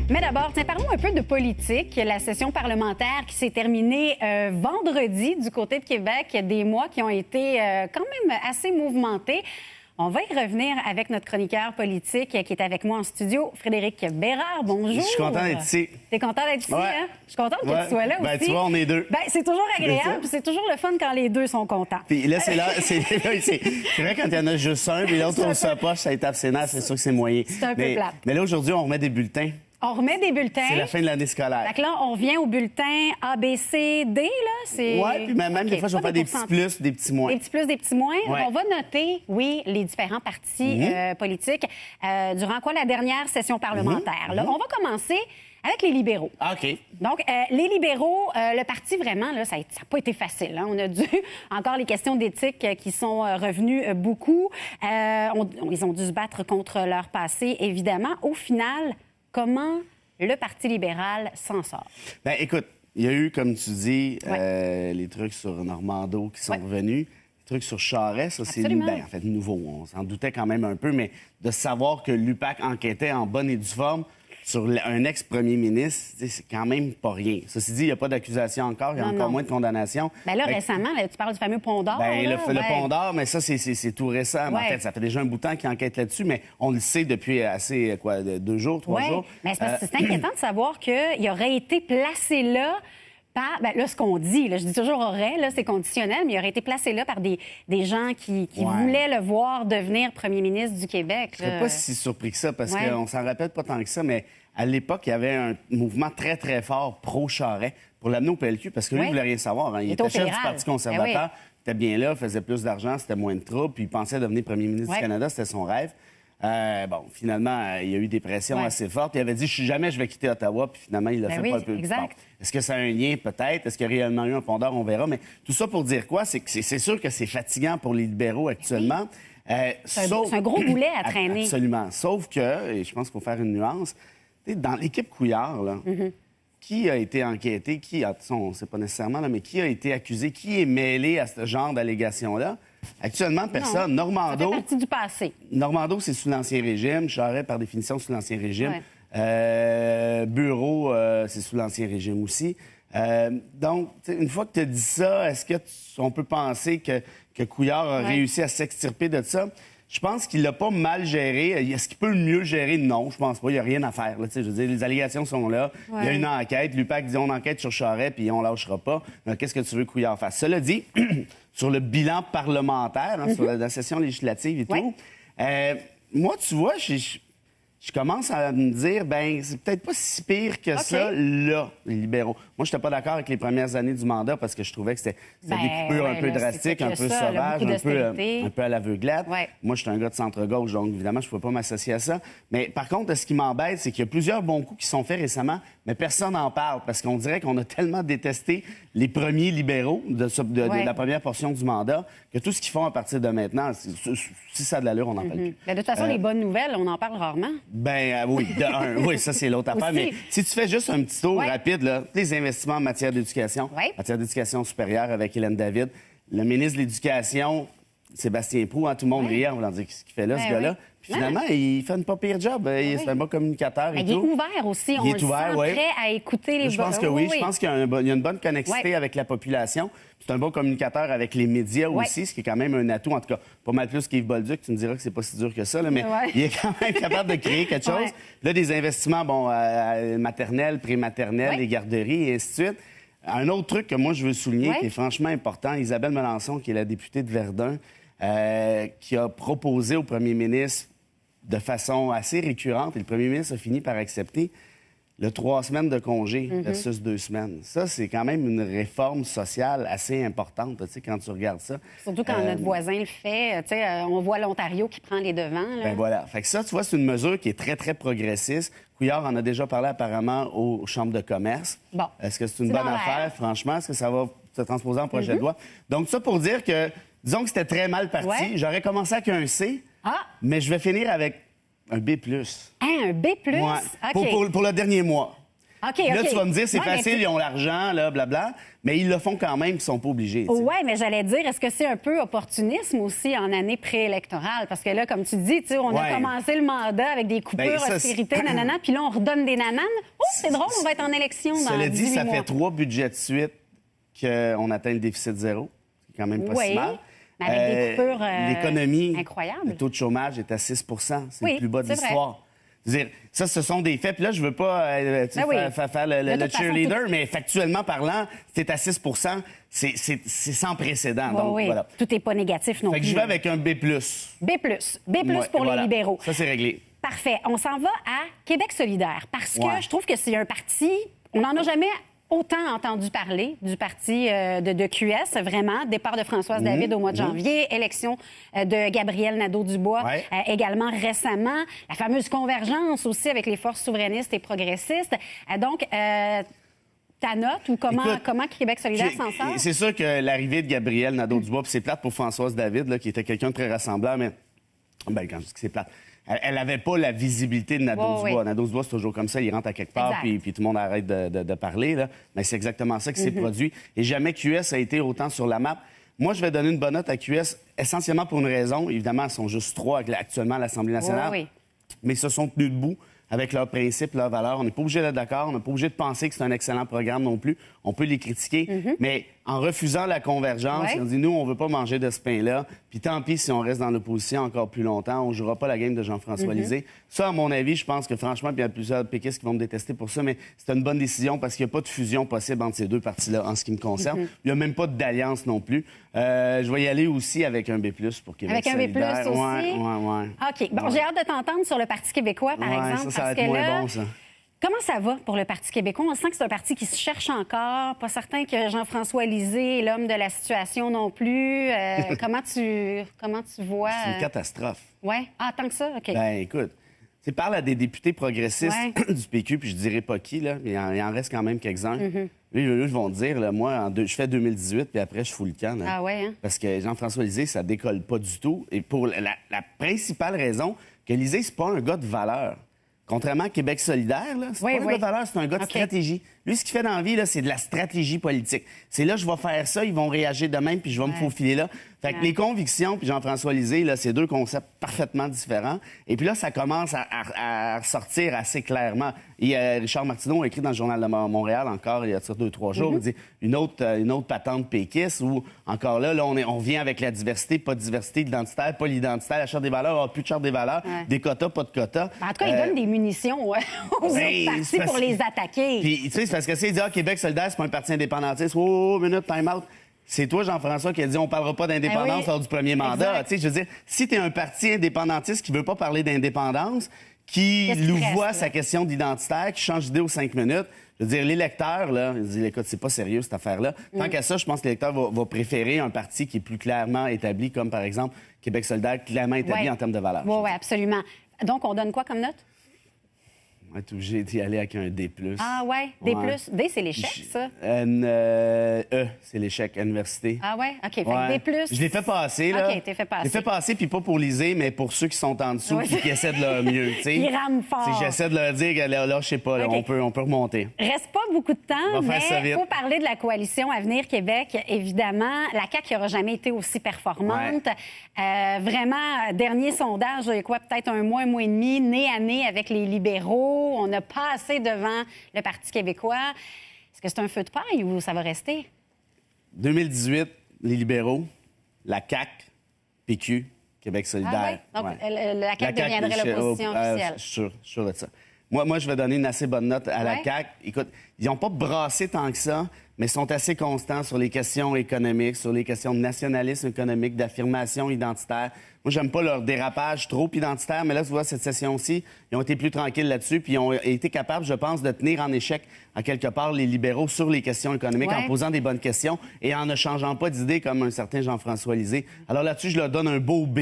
Mais d'abord, parlons un peu de politique. La session parlementaire qui s'est terminée vendredi du côté de Québec. Il y a des mois qui ont été quand même assez mouvementés. On va y revenir avec notre chroniqueur politique qui est avec moi en studio, Frédéric Bérard. Bonjour. Je suis content d'être ici. T'es content d'être ici, ouais. hein? Je suis contente que tu sois là aussi. Tu vois, on est deux. C'est toujours agréable, puis c'est toujours le fun quand les deux sont contents. Puis là, c'est vrai quand il y en a juste un, puis l'autre, on se poche, ça tape ses nerfs, c'est sûr que c'est moyen. C'est un peu plate. Mais là, aujourd'hui, on remet des bulletins. On remet des bulletins. C'est la fin de l'année scolaire. Fait que là, on revient au bulletin A, B, C, D, là. Oui, puis même des fois, je vais faire des petits plus, des petits moins. Des petits plus, des petits moins. Ouais. On va noter, oui, les différents partis politiques durant la dernière session parlementaire. Là, on va commencer avec les libéraux. OK. Donc, les libéraux, le parti, vraiment, là, ça n'a pas été facile. Hein. On a dû... Encore les questions d'éthique qui sont revenues beaucoup. Ils ont dû se battre contre leur passé, évidemment. Au final... Comment le Parti libéral s'en sort? Bien, écoute, il y a eu, comme tu dis, les trucs sur Normando qui sont revenus. Les trucs sur Charest, ça, c'est en fait nouveau. On s'en doutait quand même un peu, mais de savoir que l'UPAC enquêtait en bonne et due forme sur un ex-premier ministre, c'est quand même pas rien. Ceci dit, il n'y a pas d'accusation encore, il y a encore moins de condamnations. Bien là, récemment, là, tu parles du fameux Pont d'Or. Bien, le Pont d'Or, mais ça, c'est tout récent. En fait, ça fait déjà un bout de temps qu'ils enquêtent là-dessus, mais on le sait depuis assez, 2 jours, 3 jours. Mais c'est inquiétant de savoir qu'il aurait été placé là par... Bien, là, ce qu'on dit, là, je dis toujours aurait, là, c'est conditionnel, mais il aurait été placé là par des gens qui voulaient le voir devenir premier ministre du Québec. Je ne serais pas si surpris que ça, parce qu'on s'en rappelle pas tant que ça, mais à l'époque, il y avait un mouvement très, très fort pro-Charest pour l'amener au PLQ, parce que lui, il ne voulait rien savoir. Hein. Il était chef du Parti conservateur, il était bien là, faisait plus d'argent, c'était moins de troubles, puis il pensait devenir premier ministre du Canada, c'était son rêve. Finalement, il y a eu des pressions assez fortes. Il avait dit, jamais je vais quitter Ottawa, puis finalement, il l'a fait pas un peu. Exact. Bon. Est-ce que ça a un lien? Peut-être. Est-ce qu'il y a réellement eu un Pont d'Or? On verra. Mais tout ça pour dire quoi? C'est que c'est sûr que c'est fatigant pour les libéraux actuellement. C'est un gros boulet à traîner. Absolument. Sauf que, et je pense qu'il faut faire une nuance, dans l'équipe Couillard, là, qui a été enquêté, on ne sait pas nécessairement, là, mais qui a été accusé, qui est mêlé à ce genre d'allégations-là? Actuellement, personne. Non, Normando... Ça fait partie du passé. Normando, c'est sous l'Ancien Régime. Charest, par définition, sous l'Ancien Régime. Bureau, c'est sous l'Ancien Régime aussi. Donc, une fois que tu as dit ça, est-ce qu'on peut penser que Couillard a réussi à s'extirper de ça? Je pense qu'il l'a pas mal géré. Est-ce qu'il peut le mieux gérer? Non, je pense pas. Il n'y a rien à faire. Là, je veux dire, les allégations sont là. Il y a une enquête. L'UPAC dit on enquête sur Charest, puis on lâchera pas. Qu'est-ce que tu veux que Couillard fasse? Cela dit, sur le bilan parlementaire, sur la session législative et tout, moi, tu vois, je commence à me dire, c'est peut-être pas si pire que ça, là, les libéraux. Moi, je n'étais pas d'accord avec les premières années du mandat parce que je trouvais que c'était des coupures un peu drastiques, un peu sauvages, un peu à l'aveuglette. Moi, je suis un gars de centre-gauche, donc évidemment, je ne peux pas m'associer à ça. Mais par contre, ce qui m'embête, c'est qu'il y a plusieurs bons coups qui sont faits récemment, mais personne n'en parle parce qu'on dirait qu'on a tellement détesté les premiers libéraux de la première portion du mandat que tout ce qu'ils font à partir de maintenant, si ça a de l'allure, on n'en parle plus. Mais de toute façon, les bonnes nouvelles, on en parle rarement. Oui, ça, c'est l'autre affaire. Mais si tu fais juste un petit tour rapide, là, les investissements en matière d'éducation, matière d'éducation supérieure avec Hélène David, le ministre de l'Éducation, Sébastien Proulx, tout le monde riait, on va dire ce qu'il fait là, ce gars-là. Puis finalement, il fait une pas pire job. C'est un bon communicateur et tout. Il est ouvert aussi. On le sent prêt à écouter les... Je pense que oui. Je pense qu'il y a une bonne connexité avec la population. C'est un bon communicateur avec les médias aussi, ce qui est quand même un atout. En tout cas, pas mal plus qu'Yves Bolduc. Tu me diras que c'est pas si dur que ça, là, mais il est quand même capable de créer quelque chose. Là, des investissements, maternels, prématernels, les garderies et ainsi de suite. Un autre truc que moi, je veux souligner, qui est franchement important, Isabelle Melançon, qui est la députée de Verdun, qui a proposé au premier ministre de façon assez récurrente, et le premier ministre a fini par accepter, le 3 semaines de congé versus 2 semaines. Ça, c'est quand même une réforme sociale assez importante, tu sais, quand tu regardes ça. Surtout quand notre voisin le fait. Tu sais, on voit l'Ontario qui prend les devants. Là. Voilà. Fait que ça, tu vois, c'est une mesure qui est très, très progressiste. Couillard en a déjà parlé apparemment aux chambres de commerce. Bon. Est-ce que c'est une bonne affaire, franchement? Est-ce que ça va se transposer en projet de loi? Donc, ça pour dire que, disons que c'était très mal parti. J'aurais commencé avec un C, mais je vais finir avec un B+. Un B+? Ouais. Okay. Pour le dernier mois. OK, Puis là, OK. tu vas me dire, c'est Ouais, mais facile, ils ont l'argent, là, blabla. Mais ils le font quand même, ils sont pas obligés. tu sais. Oui, mais j'allais dire, est-ce que c'est un peu opportunisme aussi en année préélectorale? Parce que là, comme tu dis, on a Ouais. commencé le mandat avec des coupures, Ben, ça, austérité, nanana, puis là, on redonne des nananes. Oh, c'est drôle, on va être en élection dans Cela dit, 18 ça mois. fait 3 budgets de suite qu'on atteint le déficit zéro. C'est quand même pas Oui, si mal. mais avec des coupures l'économie, incroyables. le taux de chômage est à 6 c'est Oui, le plus bas de c'est vrai. l'histoire. Je veux dire, ça, ce sont des faits. Puis là, je veux pas tu sais, Ben oui. faire De le toute façon, cheerleader, tout- mais factuellement parlant, c'est à 6 c'est sans précédent. Oui, Donc, oui. voilà. Tout n'est pas négatif non Fait que plus. je vais avec un B+. B+. B+, Ouais, pour voilà. les libéraux. Ça, c'est réglé. Parfait. On s'en va à Québec solidaire parce que Ouais. je trouve que c'est un parti, on n'en a jamais autant entendu parler du parti de QS, vraiment. Départ de Françoise David au mois de janvier, élection de Gabriel Nadeau-Dubois Ouais. également récemment, la fameuse convergence aussi avec les forces souverainistes et progressistes. Donc, ta note ou comment, Écoute, comment Québec solidaire s'en sort? C'est sûr que l'arrivée de Gabriel Nadeau-Dubois, puis c'est plate pour Françoise David, là, qui était quelqu'un de très rassembleur, mais quand je dis que c'est plate, elle n'avait pas la visibilité de Nadeau-Dubois. Oui. Nadeau-Dubois, c'est toujours comme ça, il rentre à quelque part, Exact. puis tout le monde arrête de parler. Là. Mais c'est exactement ça qui s'est produit. Et jamais QS a été autant sur la map. Moi, je vais donner une bonne note à QS, essentiellement pour une raison. Évidemment, ils sont juste 3 actuellement à l'Assemblée nationale. Oui, oui. Mais ils se sont tenus debout avec leurs principes, leurs valeurs. On n'est pas obligé d'être d'accord. On n'est pas obligé de penser que c'est un excellent programme non plus. On peut les critiquer. Mais en refusant la convergence, Ouais. on dit, nous, on veut pas manger de ce pain-là. Puis tant pis si on reste dans l'opposition encore plus longtemps. On jouera pas la game de Jean-François Lisée. Ça, à mon avis, je pense que franchement, puis il y a plusieurs péquistes qui vont me détester pour ça, mais c'est une bonne décision parce qu'il n'y a pas de fusion possible entre ces deux partis-là en ce qui me concerne. Il n'y a même pas d'alliance non plus. Je vais y aller aussi avec un B+, pour Québec Avec un B+, solidaire. aussi? Ouais. OK. Bon, j'ai hâte de t'entendre sur le Parti québécois, par Ouais, exemple. ça va parce être que moins là, bon, ça. comment ça va pour le Parti québécois? On sent que c'est un parti qui se cherche encore. Pas certain que Jean-François Lisée est l'homme de la situation non plus. Comment tu vois... C'est une catastrophe. Ouais. Ah, tant que ça? OK. Ben, écoute, tu parles à des députés progressistes Ouais. du PQ, puis je dirais pas qui, là, mais il en reste quand même quelques-uns. Mm-hmm. Eux, ils vont te dire, là, moi, je fais 2018, puis après, je fous le camp. là. Ah ouais, hein? Parce que Jean-François Lisée, ça décolle pas du tout. Et pour la principale raison, que Lisée, c'est pas un gars de valeur. Contrairement à Québec solidaire, là, c'est Oui, pas un oui. gars de valeur, c'est un gars de OK. stratégie. Lui, ce qu'il fait dans la vie, là, c'est de la stratégie politique. C'est là, je vais faire ça, ils vont réagir de même, puis je vais me faufiler là. Fait que Ouais. les convictions, puis Jean-François Lisée, là, c'est deux concepts parfaitement différents. Et puis là, ça commence à ressortir assez clairement. Et Richard Martineau a écrit dans le Journal de Montréal encore, il y a 2-3 jours, il dit une autre patente péquiste où, encore là, on vient avec la diversité, pas de diversité identitaire, pas l'identitaire, la charte des valeurs, plus de charte des valeurs, Ouais. des quotas, pas de quotas. En tout cas, il donne des munitions aux autres Ben, partis c'est parce- pour les attaquer. Puis, tu sais, c'est parce que s'il dit, Québec solidaire, c'est pas un parti indépendantiste. Oh, minute, time out. C'est toi, Jean-François, qui a dit on parlera pas d'indépendance Ben oui. lors du premier mandat. Exact. Tu sais, je veux dire, si tu es un parti indépendantiste qui veut pas parler d'indépendance, qui Qu'est-ce qui louvoie reste, sa là? question d'identitaire, qui change d'idée aux 5 minutes, je veux dire, l'électeur, là, il dit, écoute, c'est pas sérieux, cette affaire-là. Tant qu'à ça, je pense que l'électeur va préférer un parti qui est plus clairement établi, comme par exemple Québec solidaire, clairement établi Ouais. en termes de valeurs. Oui, absolument. Donc, on donne quoi comme note? On va être obligé d'y aller avec un D+. Ah ouais, D+. Ouais. D, c'est l'échec, ça? C'est l'échec, université. Ah ouais? OK, fait Ouais. que D+. Je l'ai fait passer, là. OK, t'es fait passer. Je l'ai fait passer, puis pas pour liser, mais pour ceux qui sont en dessous, Ouais. puis qui essaient de leur mieux, tu sais. Ils rament fort. C'est que j'essaie de leur dire que là, je sais pas, là, OK. on peut remonter. Reste pas beaucoup de temps, On va faire ça mais il vite. faut parler de la coalition Avenir Québec, évidemment. La CAQ n'aura jamais été aussi performante. Vraiment, dernier sondage, il y a quoi, peut-être un mois et demi, nez à nez avec les libéraux. On a passé devant le Parti québécois. Est-ce que c'est un feu de paille ou ça va rester? 2018, les libéraux, la CAQ, PQ, Québec solidaire. Ah ouais? Donc, Ouais. la CAQ deviendrait l'opposition officielle. Je suis sûr de ça. Moi, je vais donner une assez bonne note à la Ouais. CAQ. Écoute, ils n'ont pas brassé tant que ça, mais sont assez constants sur les questions économiques, sur les questions de nationalisme économique, d'affirmation identitaire. Moi, j'aime pas leur dérapage trop identitaire, mais là, tu vois, cette session-ci, ils ont été plus tranquilles là-dessus, puis ils ont été capables, je pense, de tenir en échec, à quelque part, les libéraux sur les questions économiques, Ouais. en posant des bonnes questions et en ne changeant pas d'idée comme un certain Jean-François Lisée. Alors là-dessus, je leur donne un beau B.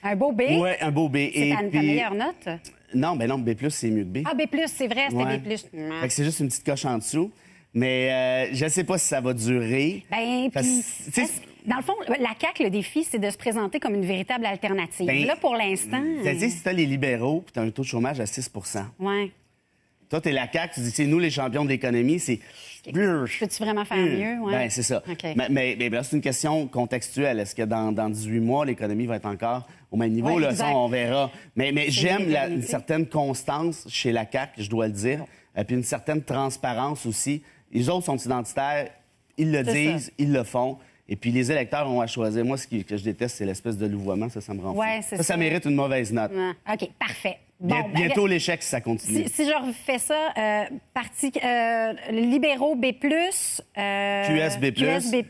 Un beau B? Oui, un beau B. C'est ta meilleure note? Non, non, B+, c'est mieux que B. Ah, B+, c'est vrai, c'était Ouais. B+. Fait que c'est juste une petite coche en dessous. Mais je ne sais pas si ça va durer. Ben, Parce- puis, tu sais, dans le fond, la CAQ, le défi, c'est de se présenter comme une véritable alternative. Ben, Là, pour l'instant... tu sais, si tu as les libéraux puis tu as un taux de chômage à 6 Ouais. Toi, t'es la CAQ, tu dis c'est nous les champions de l'économie, c'est... Peux-tu vraiment faire mieux? Ouais. Ben, c'est ça. OK. Mais là, c'est une question contextuelle. Est-ce que dans 18 mois, l'économie va être encore au même niveau? Ouais, Là, exact. ça, on verra. Mais j'aime bien une réalisé. certaine constance chez la CAQ, je dois le dire, puis une certaine transparence aussi. Les autres sont identitaires, ils le C'est disent, ça. ils le font. Et puis les électeurs ont à choisir. Moi, que je déteste, c'est l'espèce de louvoiement. Ça me rend fou. Ouais, c'est Ça ça. mérite une mauvaise note. Ouais. OK, parfait. Bon, ben, Bientôt l'échec si ça continue. si je refais ça, parti libéraux B+, QS B+. QS B+,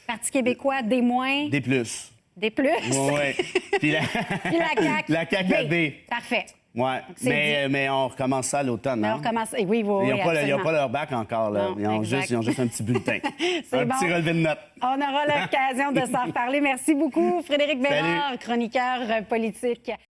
Parti québécois D-, Des plus. D+, Oui. Puis la... puis la CAQ. La CAQ à B. Parfait. Oui, c'est mais on recommence ça à l'automne. On Hein? recommence. Oui, oui, Ils oui, n'ont pas, absolument. leur bac encore. Là. Non, Ils ont exact. juste un petit bulletin. C'est Un bon. petit relevé de notes. On aura l'occasion de s'en reparler. Merci beaucoup, Frédéric Bérard, chroniqueur politique.